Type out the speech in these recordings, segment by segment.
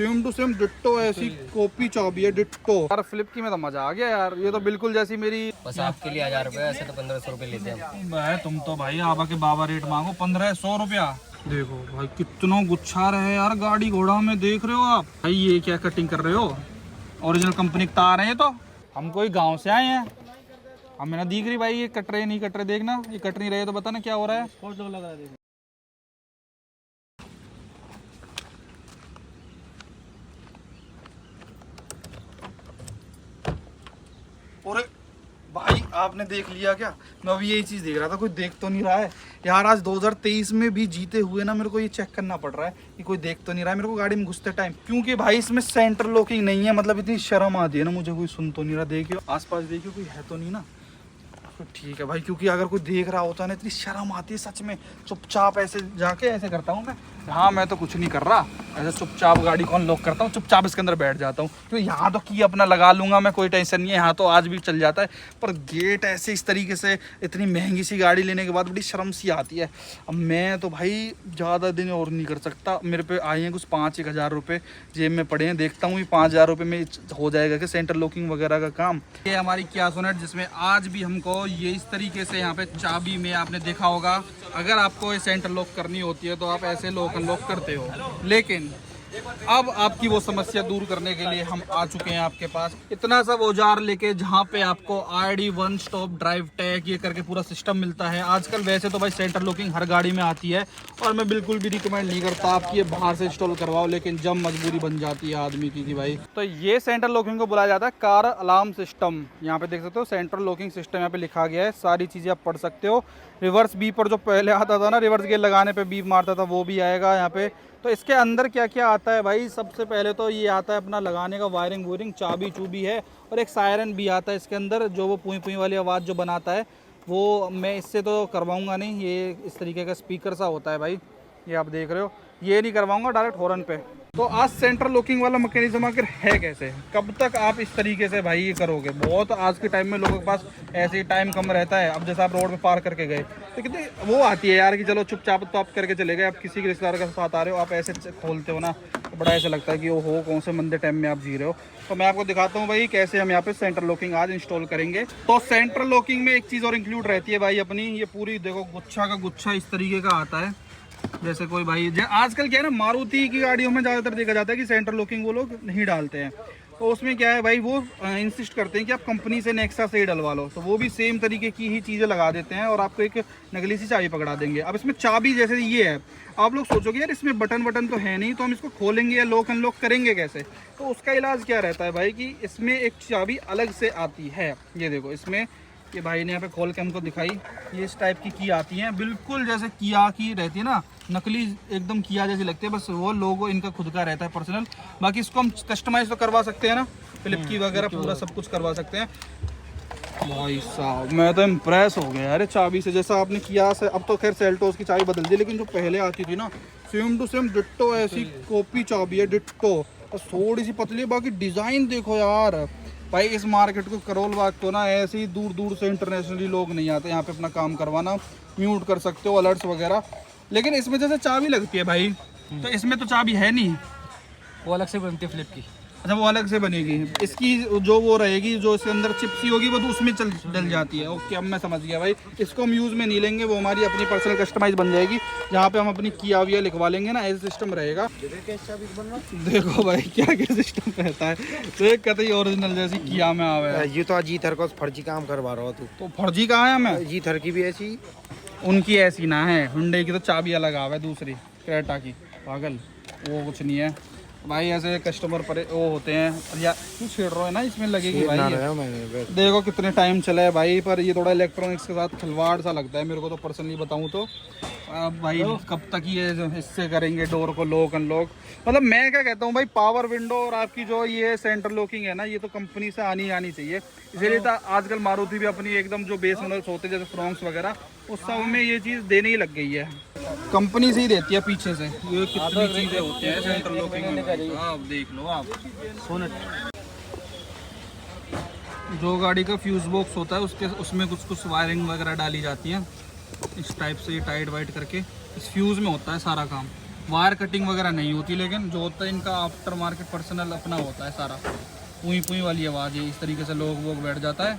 Same to same ditto ऐसी copy चाबी है डिट्टो। यार फ्लिप की में तो मजा आ गया यार, ये तो बिल्कुल जैसी मेरी। बस आपके लिए 1000 रुपये, ऐसे तो 1500 रुपये लेते हैं। भाई तुम तो भाई आबा के बाबा रेट मांगो 1500 रुपया। देखो भाई कितना गुच्छा रहे यार गाड़ी घोड़ा में, देख रहे हो आप भाई। ये क्या कटिंग कर रहे हो, ओरिजिनल कंपनी के तार है ये तो। हम कोई गांव से आए हैं, हमें ना दिख रही भाई ये कट रहे नहीं कट रहे। देखना ये कट नहीं रहे तो बता ना क्या हो रहा है। बहुत लग रहा है। अरे भाई आपने देख लिया क्या? मैं अभी यही चीज़ देख रहा था, कोई देख तो नहीं रहा है यार। आज 2023 में भी जीते हुए ना मेरे को ये चेक करना पड़ रहा है कि कोई देख तो नहीं रहा है मेरे को गाड़ी में घुसते टाइम, क्योंकि भाई इसमें सेंटर लॉकिंग नहीं है। मतलब इतनी शर्म आती है ना मुझे, कोई सुन तो नहीं रहा। देखियो आसपास देखियो कोई है तो नहीं ना, तो ठीक है भाई। क्योंकि अगर कोई देख रहा होता है ना, इतनी शर्म आती है सच में। चुपचाप ऐसे जाके ऐसे करता हूँ मैं, हाँ मैं तो कुछ नहीं कर रहा, ऐसे चुपचाप गाड़ी को अनलॉक करता हूँ, चुपचाप इसके अंदर बैठ जाता हूँ। तो यहाँ तो की अपना लगा लूंगा मैं, कोई टेंशन नहीं है, यहाँ तो आज भी चल जाता है। पर गेट ऐसे इस तरीके से इतनी महंगी सी गाड़ी लेने के बाद बड़ी शर्म सी आती है। अब मैं तो भाई ज़्यादा दिन और नहीं कर सकता। मेरे पे आए हैं कुछ 5-1 हज़ार रुपये जेब में पड़े हैं, देखता हूँ ये 5,000 रुपये में हो जाएगा कि सेंटर लॉकिंग वगैरह का काम। ये हमारी किया सोनेट, जिसमें आज भी हमको ये इस तरीके से यहाँ पे चाबी में आपने देखा होगा, अगर आपको ये सेंटर लॉक करनी होती है तो आप ऐसे लॉक अनलॉक करते हो। लेकिन अब आपकी वो समस्या दूर करने के लिए हम आ चुके हैं आपके पास, इतना सब औजार लेके, जहाँ पे आपको RD one stop drive tag ये करके पूरा सिस्टम मिलता है। आजकल वैसे तो भाई सेंटर लॉकिंग हर गाड़ी में आती है, और मैं बिल्कुल भी रिकमेंड नहीं करता आप ये बाहर से इंस्टॉल करवाओ, लेकिन जब मजबूरी बन जाती है आदमी की भाई, तो ये सेंटर लॉकिंग को बुलाया जाता है कार अलार्म सिस्टम। यहाँ पे देख सकते हो सेंटर लॉकिंग सिस्टम यहाँ पे लिखा गया है, सारी चीज़ें आप पढ़ सकते हो। रिवर्स बीपर जो पहले आता था ना, रिवर्स गियर लगाने पे बीप मारता था, वो भी आएगा यहाँ पे। तो इसके अंदर क्या क्या आता है भाई, सबसे पहले तो ये आता है अपना लगाने का वायरिंग वूयरिंग, चाबी चूबी है, और एक सायरन भी आता है इसके अंदर, जो वो पुई पुई वाली आवाज़ जो बनाता है। वो मैं इससे तो करवाऊंगा नहीं, ये इस तरीके का स्पीकर सा होता है भाई, ये आप देख रहे हो, ये नहीं करवाऊंगा, डायरेक्ट हॉर्न पे। तो आज सेंटर लॉकिंग वाला मैकेनिज्म आखिर है कैसे, कब तक आप इस तरीके से भाई ये करोगे? बहुत आज के टाइम में लोगों के पास ऐसे ही टाइम कम रहता है। अब जैसे आप रोड पे पार करके गए तो कितनी वो आती है यार कि चलो चुपचाप तो आप करके चले गए, आप किसी के रिश्तेदार के साथ आ रहे हो, आप ऐसे खोलते हो ना, तो बड़ा ऐसा लगता है कि वो हो कौन से मंदे टाइम में आप जी रहे हो। तो मैं आपको दिखाता हूँ भाई कैसे हम यहाँ पे सेंटर लॉकिंग आज इंस्टॉल करेंगे। तो सेंटर लॉकिंग में एक चीज़ और इंक्लूड रहती है भाई अपनी, ये पूरी देखो गुच्छा का गुच्छा इस तरीके का आता है। जैसे कोई भाई आजकल क्या है ना, मारुति की गाड़ियों में ज़्यादातर देखा जाता है कि सेंटर लॉकिंग वो लोग नहीं डालते हैं। तो उसमें क्या है भाई, वो इंसिस्ट करते हैं कि आप कंपनी से नेक्सा से ही डलवा लो, तो वो भी सेम तरीके की ही चीज़ें लगा देते हैं और आपको एक नकली सी चाबी पकड़ा देंगे। अब इसमें चाबी जैसे ये है, आप लोग सोचोगे यार इसमें बटन तो है नहीं, तो हम इसको खोलेंगे या लॉक अनलॉक करेंगे कैसे? तो उसका इलाज क्या रहता है भाई कि इसमें एक चाबी अलग से आती है। ये देखो इसमें, ये भाई ने यहाँ पे खोल के हमको दिखाई, ये इस टाइप की आती हैं, बिल्कुल जैसे किया की रहती है ना, नकली एकदम किया जैसी लगती है, बस वो लोगो इनका खुद का रहता है पर्सनल। बाकी इसको हम कस्टमाइज तो करवा सकते हैं ना, फ्लिप की वगैरह पूरा सब कुछ करवा सकते हैं। भाई साहब मैं तो इम्प्रेस हो गया यार चाबी से, जैसा आपने किया से। अब तो खैर सेल्टोस की चाबी बदल दी, लेकिन जो पहले आती थी ना सेम टू सेम डिट्टो ऐसी कॉपी चाबी है डिट्टो, बस थोड़ी सी पतली है। बाकी डिज़ाइन देखो यार भाई, इस मार्केट को करोल बाग को ना ऐसे ही दूर दूर से इंटरनेशनली लोग नहीं आते यहाँ पे अपना काम करवाना। म्यूट कर सकते हो अलर्ट्स वगैरह, लेकिन इसमें जैसे चाबी लगती है भाई, तो इसमें तो चाबी है नहीं, वो अलग से बनती है फ्लिप की। अच्छा वो अलग से बनेगी, इसकी जो वो रहेगी जो इसके अंदर चिप्सी होगी वो तो उसमें डल जाती है। ओके अब मैं समझ गया भाई, इसको हम यूज़ में नहीं लेंगे, वो हमारी अपनी पर्सनल कस्टमाइज बन जाएगी, जहाँ पे हम अपनी किया विया लिखवा लेंगे ना, ऐसा सिस्टम रहेगा। देखो भाई क्या क्या सिस्टम रहता है, तो एक कतई ओरिजिनल जैसी किया में आवे। ये तो जीथर का फर्जी काम करवा रहा हो तू। तो फर्जी कहाँ है? मैं जीथर की भी ऐसी, उनकी ऐसी ना है, हुंडई की तो चाबी अलग आवे, दूसरी क्रेटा की, पागल वो कुछ नहीं है भाई। ऐसे कस्टमर पर वो होते हैं या तू छेड़ रहा है ना, इसमें लगेगी भाई ये। देखो कितने टाइम चला है भाई, पर ये थोड़ा इलेक्ट्रॉनिक्स के साथ खिलवाड़ सा लगता है मेरे को तो पर्सनली बताऊं तो। अब भाई कब तक ये इससे करेंगे डोर को लॉक अनलॉक? मतलब मैं क्या कहता हूँ भाई, पावर विंडो और आपकी जो ये सेंटर लॉकिंग है ना, ये तो कंपनी से आनी चाहिए। इसीलिए तो आजकल मारुति भी अपनी एकदम जो बेस मॉडल्स होते हैं जैसे फ्रॉन्क्स वगैरह, उस सब में ये चीज़ देने ही लग गई है, कंपनी से ही देती है पीछे से। ये कितनी चीज़ें होती हैं सेंटर लॉकिंग में, आप देख लो। आप सोनेट जो गाड़ी का फ्यूज बॉक्स होता है उसमें कुछ वायरिंग वगैरह डाली जाती है, इस टाइप से ये टाइट वाइट करके इस फ्यूज़ में होता है सारा काम। वायर कटिंग वगैरह नहीं होती, लेकिन जो होता है इनका आफ्टर मार्केट पर्सनल अपना होता है सारा। पुई पुई वाली आवाज़ है, इस तरीके से लोग वो बैठ जाता है,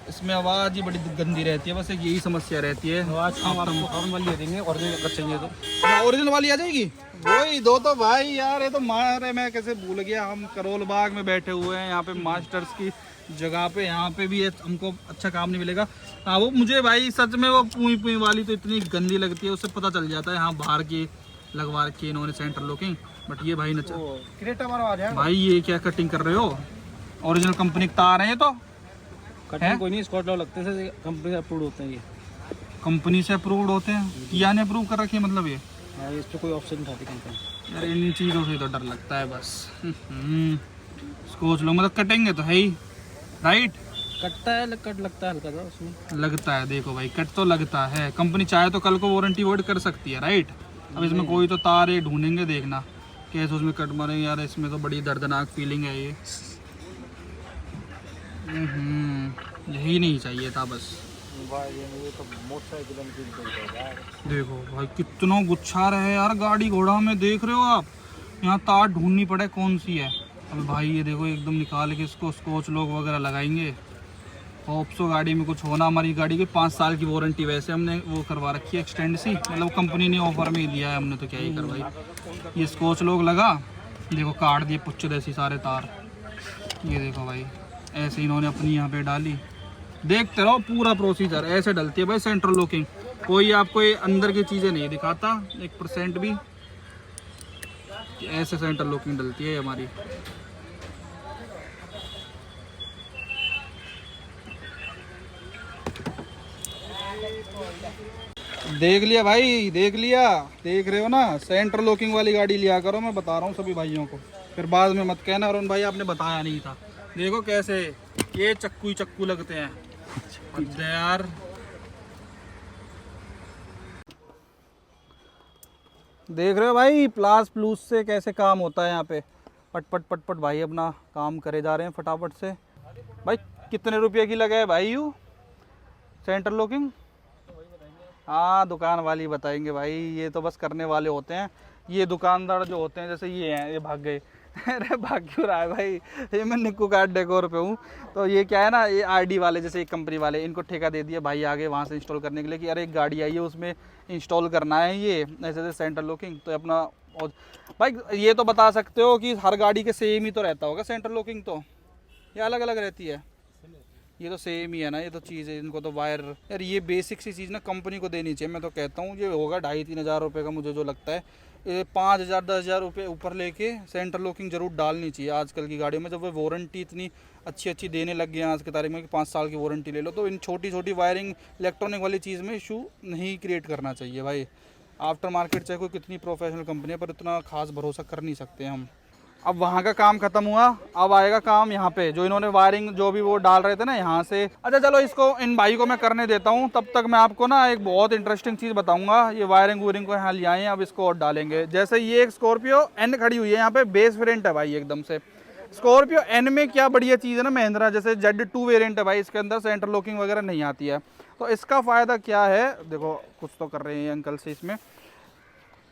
इसमें आवाज़ ही बड़ी गंदी रहती है, बस एक यही समस्या रहती है। आवाज़ हॉर्न वाली दे देंगे, ओरिजिनल अगर चाहिए तो। ओरिजिनल वाली आ जाएगी, वही दो तो भाई यार, ये तो मारे मैं कैसे भूल गया। हम करोल बाग में बैठे हुए हैं यहाँ पे मास्टर्स की जगह पे, यहाँ पे भी हमको अच्छा काम नहीं मिलेगा। हाँ वो मुझे भाई सच में वो पुई पुई वाली तो इतनी गंदी लगती है, उससे पता चल जाता है हाँ बाहर की लगवा रखी है इन्होंने सेंटर लॉकिंग। बट ये भाई नचा भाई, ये क्या कटिंग कर रहे हो? ओरिजिनल कंपनी के तार हैं ये तो। कटिंग कोई नहीं, स्कॉट लॉ लगते हैं, कंपनी से अप्रूव होते हैं ये। कंपनी से अप्रूव्ड होते हैं? किया ने अप्रूव कर रखी है मतलब ये? हाँ, इस पर कोई ऑप्शन नहीं उठाती कंपनी। यार इन चीज़ों से तो डर लगता है बस। स्कॉच लो मतलब कटेंगे तो है ही, राइट? कटता है, कट लगता है हल्का सा उसमें। लगता है, देखो भाई कट तो लगता है। कंपनी चाहे तो कल को वारंटी वोट कर सकती है, राइट? अब इसमें कोई तो तार ये ढूंढेंगे, देखना कैसे उसमें कट मारेंगे। यार इसमें तो बड़ी दर्दनाक फीलिंग है ये। यही नहीं चाहिए था बस। देखो भाई कितना गुच्छा है यार गाड़ी घोड़ा में, देख रहे हो आप? यहाँ तार ढूंढनी पड़े कौन सी है। अभी भाई ये देखो एकदम निकाल के इसको स्कॉच लॉक वगैरह लगाएंगे। होप्सो गाड़ी में कुछ होना। हमारी गाड़ी की 5 साल की वारंटी वैसे हमने वो करवा रखी है एक्सटेंड सी, मतलब कंपनी ने ऑफर में ही दिया है, हमने तो क्या ही करवाई। ये स्कॉच लॉक लगा, देखो काट दिए पुच्छ जैसी सारे तार। ये देखो भाई ऐसे इन्होंने अपनी यहाँ पे डाली। देखते रहो पूरा प्रोसीजर ऐसे डलती है भाई सेंट्रल लॉकिंग। कोई आपको ये अंदर की चीज़ें नहीं दिखाता 1% भी। ऐसे सेंट्रल लॉकिंग डलती है हमारी। देख लिया भाई, देख लिया, देख रहे हो ना? सेंट्रल लॉकिंग वाली गाड़ी लिया करो, मैं बता रहा हूँ सभी भाइयों को, फिर बाद में मत कहना अरुण भाई आपने बताया नहीं था। देखो कैसे ये चक्कू ही चक्कू लगते हैं यार। देख रहे हो भाई प्लास प्लूस से कैसे काम होता है यहाँ पे। पट पट पट पट भाई अपना काम करे जा रहे हैं फटाफट से। भाई कितने रुपये की लगा है भाई यू सेंट्रल लॉकिंग? हाँ दुकान वाली बताएंगे भाई, ये तो बस करने वाले होते हैं। ये दुकानदार जो होते हैं जैसे ये हैं, ये भाग गए। अरे भाग क्यों रहा है भाई? ये मैं निक्कू कार्ड डेकोर पे हूँ, तो ये क्या है ना, ये आरडी वाले जैसे एक कंपनी वाले, इनको ठेका दे दिया भाई आगे वहाँ से इंस्टॉल करने के लिए कि अरे एक गाड़ी आई है उसमें इंस्टॉल करना है ये ऐसे ऐसे सेंट्रल लॉकिंग। तो अपना और भाई ये तो बता सकते हो कि हर गाड़ी के सेम ही तो रहता होगा सेंट्रल लॉकिंग, तो ये अलग अलग रहती है? ये तो सेम ही है ना, ये तो चीज़ है। इनको तो वायर यार ये बेसिक सी चीज़ ना कंपनी को देनी चाहिए। मैं तो कहता हूँ ये होगा 2,500-3 हज़ार रुपये का, मुझे जो लगता है। ये 5,000-10,000 रुपये ऊपर लेके सेंट्रल लॉकिंग जरूर डालनी चाहिए आजकल की गाड़ियों में। जब वो वारंटी इतनी अच्छी देने लग गए हैं आज की तारीख में कि 5 साल की वारंटी ले लो, तो इन छोटी छोटी वायरिंग इलेक्ट्रॉनिक वाली चीज़ में इशू नहीं क्रिएट करना चाहिए भाई। आफ्टर मार्केट चाहे कोई कितनी प्रोफेशनल कंपनी है, पर इतना खास भरोसा कर नहीं सकते हम। अब वहाँ का काम खत्म हुआ, अब आएगा काम यहाँ पे जो इन्होंने वायरिंग जो भी वो डाल रहे थे ना यहाँ से। अच्छा चलो इसको इन भाई को मैं करने देता हूँ, तब तक मैं आपको ना एक बहुत इंटरेस्टिंग चीज़ बताऊंगा। ये वायरिंग वूयरिंग को यहाँ ले आए हैं, अब इसको और डालेंगे। जैसे ये एक स्कॉर्पियो एन खड़ी हुई है यहाँ पे, बेस वेरिएंट है भाई एकदम से। स्कॉर्पियो एन में क्या बढ़िया चीज़ है ना, महिंद्रा जैसे Z2 वेरिएंट है भाई, इसके अंदर सेंट्रल लॉकिंग वगैरह नहीं आती है। तो इसका फ़ायदा क्या है, देखो कुछ तो कर रहे हैं अंकल से इसमें।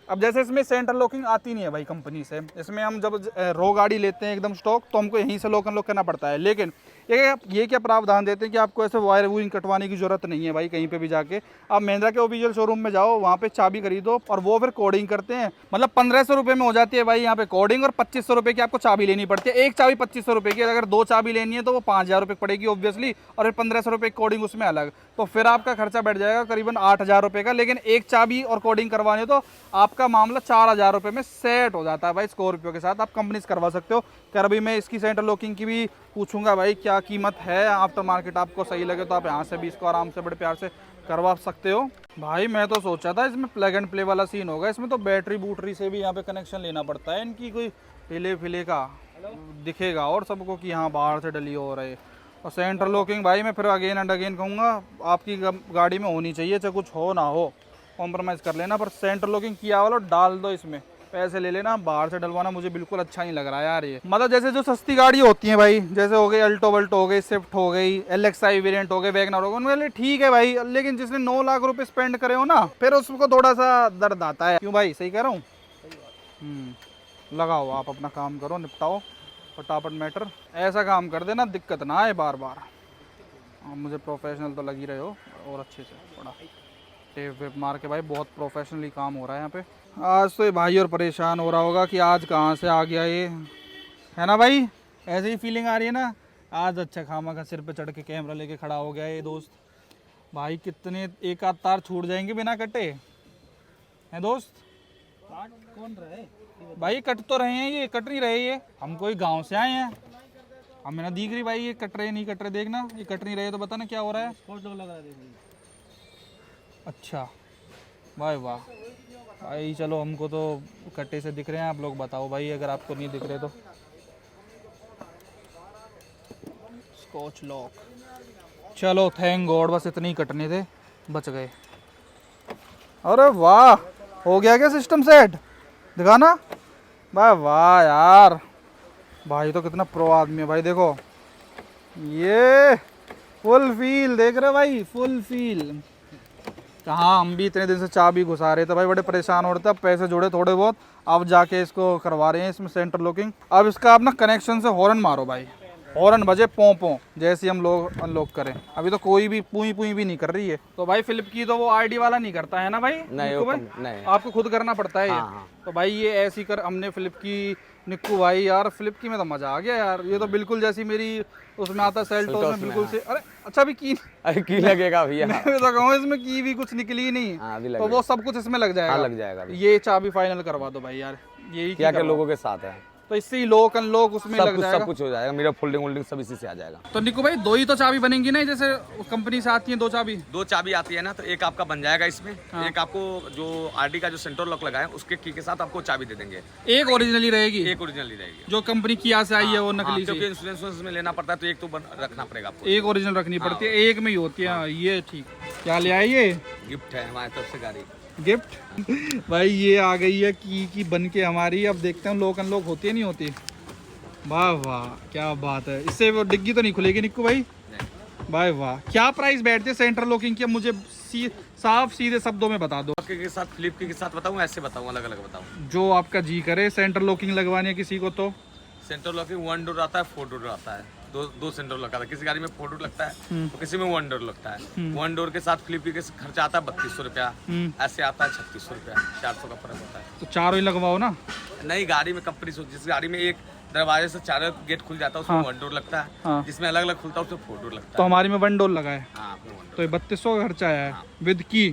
अब जैसे इसमें सेंट्रल लॉकिंग आती नहीं है भाई कंपनी से, इसमें हम जब रो गाड़ी लेते हैं एकदम स्टॉक तो हमको यहीं से लॉक अनलॉक करना पड़ता है। लेकिन ये क्या प्रावधान देते हैं कि आपको ऐसे वायर वूरिंग कटवाने की जरूरत नहीं है भाई। कहीं पे भी जाके आप महिंद्रा के ऑफिशियल शोरूम में जाओ, वहाँ पे चाबी खरीदो और वो फिर कोडिंग करते हैं। मतलब 1500 रुपये में हो जाती है भाई यहाँ पे कोडिंग, और 2500 रुपये की आपको चाबी लेनी पड़ती है। एक चाबी 2500 रुपये की, अगर 2 चाबी लेनी है तो वो 5,000 रुपये पड़ेगी ऑब्वियसली, और फिर 1500 रुपये कोडिंग उसमें अलग। तो फिर आपका खर्चा बैठ जाएगा करीबन 8,000 रुपये का। लेकिन एक चाबी और कोडिंग करवानी तो आपका मामला 4,000 रुपये में सेट हो जाता है भाई स्कॉर्पियो के साथ। आप कंपनी से करवा सकते हो। खैर अभी मैं इसकी सेंट्रल लॉकिंग की भी पूछूंगा भाई क्या कीमत है आफ्टर मार्केट। आपको सही लगे तो आप यहाँ से भी इसको आराम से बड़े प्यार से करवा सकते हो भाई। मैं तो सोचा था इसमें प्लग एंड प्ले वाला सीन होगा, इसमें तो बैटरी बूटरी से भी यहाँ पे कनेक्शन लेना पड़ता है। इनकी कोई हिले फिले का दिखेगा और सबको कि यहाँ बाहर से डली हो रहे। और सेंट्रल लॉकिंग भाई मैं फिर अगेन एंड अगेन कहूँगा आपकी गाड़ी में होनी चाहिए, चाहे कुछ हो ना हो, कॉम्प्रोमाइज़ कर लेना, पर सेंट्रल लॉकिंग किया वाला डाल दो इसमें, पैसे ले लेना। बाहर से डलवाना मुझे बिल्कुल अच्छा नहीं लग रहा है यार ये। मतलब जैसे जो सस्ती गाड़ी होती है भाई, जैसे हो गई अल्टो वल्टो हो गई, स्विफ्ट हो गई, LXI वेरिएंट हो गए, वैगनर हो गए, उनके लिए ठीक है भाई। लेकिन जिसने 9 लाख रुपए स्पेंड करे हो ना, फिर उसको थोड़ा सा दर्द आता है। क्यों भाई, सही कह रहा हूँ? लगाओ, आप अपना काम करो, निपटाओ फटाफट मैटर। ऐसा काम कर देना दिक्कत ना आए बार बार। मुझे प्रोफेशनल तो लग ही रहे हो, और अच्छे से बड़ा टेप वेप मार के भाई बहुत प्रोफेशनली काम हो रहा है यहाँ पे। आज तो ये भाई और परेशान हो रहा होगा कि आज कहाँ से आ गया ये, है ना भाई? ऐसे ही फीलिंग आ रही है ना? आज अच्छा खामा का सिर पे चढ़ के कैमरा लेके खड़ा हो गया ये दोस्त। भाई कितने एक आध तार छूट जाएंगे बिना कटे, हैं दोस्त? कौन रहे भाई कट तो रहे हैं, ये कट नहीं रहे। ये हम कोई गांव से आए हैं, हमें ना दिख रही भाई ये कट रहे नहीं कट रहे। देखना ये कट नहीं रहे तो बता ना क्या हो रहा है। स्कॉच लॉक लगा दे। अच्छा भाई वाह भाई, चलो हमको तो कट्टे से दिख रहे हैं, आप लोग बताओ भाई अगर आपको नहीं दिख रहे तो। स्कॉच लॉक, चलो थैंक गॉड, बस इतने ही कटने थे, बच गए। अरे वाह, हो गया क्या सिस्टम सेट? दिखाना भाई। वाह यार, भाई तो कितना प्रो आदमी है भाई। देखो ये फुल फील, देख रहे हो भाई, फुल फील। कहाँ हम भी इतने दिन से चाबी घुसा रहे थे भाई, बड़े परेशान हो रहे थे। अब पैसे जोड़े थोड़े बहुत, अब जाके इसको करवा रहे हैं इसमें सेंटर लॉकिंग। अब इसका आप ना कनेक्शन से हॉर्न मारो भाई, हॉर्न बजे पों पों जैसे हम लोग अनलॉक करें। अभी तो कोई भी पुई पुई भी नहीं कर रही है। तो भाई फिलिप की तो वो आरडी वाला नहीं करता है ना भाई? नहीं, भाई नहीं। आपको खुद करना पड़ता है ये। तो भाई ये ऐसी कर हमने फिलिप की, निक्कू भाई यार फिलिप की में तो मजा आ गया यार। ये तो बिल्कुल जैसी मेरी उसमें आता सेल्टोस में बिल्कुल से। अरे अच्छा भी की अरे की लगेगा भैया। मैं भी तो कहूँ इसमें की भी कुछ निकली नहीं। तो वो सब कुछ इसमें लग जाएगा। लग जाएगा। ये चाबी फाइनल करवा दो भाई यार, यही क्या क्या लोगों के साथ है, तो इससे ही लॉक अनलॉक उसमें लग जाएगा। सब कुछ हो जाएगा, मेरा फोल्डिंग वोल्डिंग सब इसी से आ जाएगा। तो निक्कू भाई दो ही तो चाबी बनेंगी ना, जैसे कंपनी से आती है दो चाबी? दो चाबी आती है ना, तो एक आपका बन जाएगा इसमें। एक आपको जो आरडी का जो सेंटर लॉक लगा है उसके की के साथ आपको चाबी दे देंगे। एक ओरिजिनली रहेगी? एक ओरिजिनली रहेगी, जो कंपनी की से आई है वो नकली क्योंकि इंश्योरेंस में लेना पड़ता है, तो एक तो रखना पड़ेगा आपको। एक ओरिजिनल रखनी पड़ती है, एक में ही होती है। ये ठीक। क्या ले आए ये? गिफ्ट है हमारे तरफ से गाड़ी, गिफ्ट। भाई ये आ गई है की बन के हमारी। अब देखते हैं लॉक अनलॉक होती है नहीं होती। वाह वाह क्या बात है। इससे वो डिग्गी तो नहीं खुलेगी निक्कू भाई? भाई वाह, क्या प्राइस बैठती है सेंटर लॉकिंग की? मुझे साफ सीधे शब्दों में बता दो। के साथ फ्लिप के साथ बताऊं, ऐसे बताऊं, अलग अलग बताऊं? जो आपका जी करे। सेंटर लॉकिंग लगवानी है किसी को तो? सेंटर लॉकिंग 1 डोर आता है, 4 डोर आता है। दो सेंटर लगता है, किसी गाड़ी में 4 डोर लगता है तो किसी में 1 डोर लगता है। 1 डोर के साथ फ्लिप के खर्चा आता है 3200 रुपया, ऐसे आता है 3600 रुपया, 400 का फर्क होता है। तो चारों ही लगवाओ ना। नई गाड़ी में कंपनी से, जिस गाड़ी में एक दरवाजे से चारों गेट खुल जाता है उसमें 1 डोर लगता है, जिसमें अलग अलग खुलता है उसमें 4 डोर लगता है। तो हमारी में 1 डोर लगा है। हाँ, तो ये 3200 का खर्चा आया है विद की।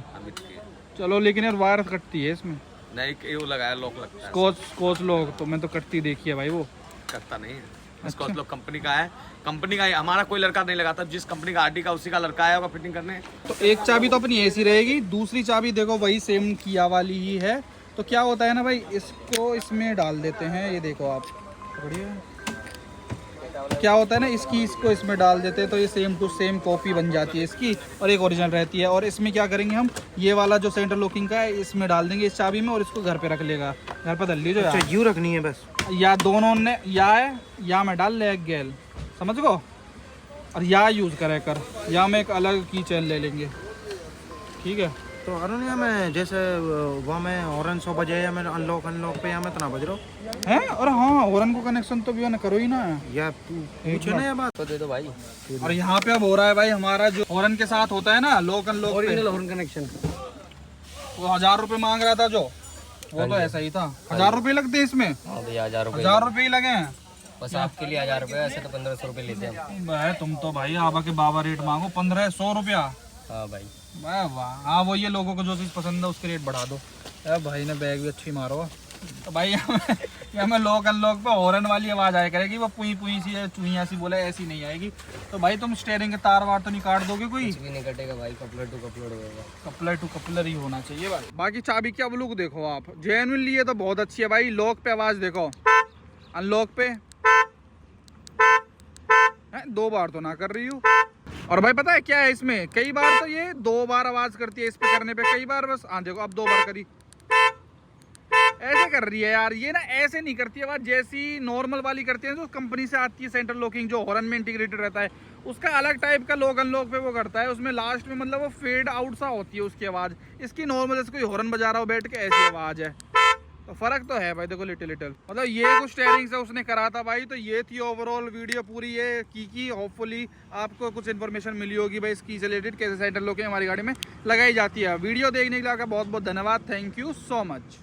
चलो लेकिन यार वायर कटती है इसमें। नहीं, वो लगाया लॉक लगता है। स्कॉच लॉक तो मैं तो कटती देखी है भाई, वो करता नहीं है। स्कॉच लॉक कंपनी का है, कंपनी का है, हमारा कोई लड़का नहीं लगाता। जिस कंपनी का आरडी का उसी का लड़का आया होगा फिटिंग करने। तो एक चाबी तो अपनी ऐसी रहेगी, दूसरी चाबी देखो वही सेम किया वाली ही है। तो क्या होता है ना भाई, इसको इसमें डाल देते हैं, ये देखो आप, बढ़िया। क्या होता है ना, इसको इसमें डाल देते हैं तो ये सेम टू सेम कॉपी बन जाती है इसकी, और एक ओरिजिनल रहती है। और इसमें क्या करेंगे हम, ये वाला जो सेंटर लॉकिंग का है इसमें डाल देंगे इस चाबी में, और इसको घर पे रख लेगा। घर पे डाल लीजिए। अच्छा यूँ रखनी है बस? या दोनों ने, या मैं डाल ले गेल, समझ गो, और या यूज़ करे कर, या मैं एक अलग की चैन ले लेंगे, ठीक है? तो अरुण या मैं जैसे वहाँ में हॉर्न 100 बजे या मैं अनलॉक पे या मैं इतना बज रहा हूँ है। और हाँ, हॉर्न को कनेक्शन तो भी ना करो ही ना या तू पूछे ना ये बात तो दे दो भाई। और यहाँ पे अब हो रहा है भाई हमारा जो हॉर्न के साथ होता है ना lock unlock, original horn connection, वो 1000 रुपये मांग रहा था जो, वो तो ऐसा ही था। 1000 रुपये लगते हैं इसमें? हाँ भैया 1000 रुपये ही लगे हैं बस आपके लिए 1000 रुपये, ऐसे तो 1500 रुपये लेते हैं। भाई तुम तो भाई आबा के बाबा रेट मांगो, 1500 रुपया। हाँ भाई, वाह वाह। हाँ वो ये लोगों को जो चीज़ पसंद है उसके रेट बढ़ा दो। यार भाई ने बैग भी अच्छी मारो। तो भाई हमें लॉक अनलॉक पे हॉर्न वाली आवाज़ आया करेगी, वो पुई पुई सी है, चुईया सी बोले, ऐसी नहीं आएगी। तो भाई तुम स्टेयरिंग के तार वार तो नहीं काट दोगे कोई? कुछ भी नहीं कटेगा भाई, कपलर टू कपलर होगा। कपलर टू कपलर ही होना चाहिए भाई। बाकी चाबी की अब लुक देखो आप, जेन्युइनली ये तो बहुत अच्छी है भाई। लॉक पे आवाज़ देखो, अनलॉक पे 2 बार तो ना कर रही हूँ। और भाई पता है क्या है इसमें, कई बार तो ये 2 बार आवाज़ करती है इस पे करने पे, कई बार बस। हाँ देखो अब 2 बार करी, ऐसे कर रही है यार। ये ना ऐसे नहीं करती है आवाज़ जैसी नॉर्मल वाली करती है जो कंपनी से आती है सेंटर लॉकिंग, जो हॉर्न में इंटीग्रेटेड रहता है। उसका अलग टाइप का लॉक अनलॉक पे वो करता है, उसमें लास्ट में मतलब वो फेड आउट सा होती है उसकी आवाज़। इसकी नॉर्मल जैसे कोई हॉर्न बजा रहा हो बैठ के, ऐसी आवाज़ है। तो फर्क तो है भाई, देखो लिटिल मतलब ये कुछ स्टेयरिंग से उसने करा था भाई। तो ये थी ओवरऑल वीडियो पूरी ये की होपफुली आपको कुछ इन्फॉर्मेशन मिली होगी भाई इसकी से रिलेटेड, कैसे साइड लॉकिंग हमारी गाड़ी में लगाई जाती है। वीडियो देखने के लिए आपका बहुत बहुत धन्यवाद, थैंक यू सो मच।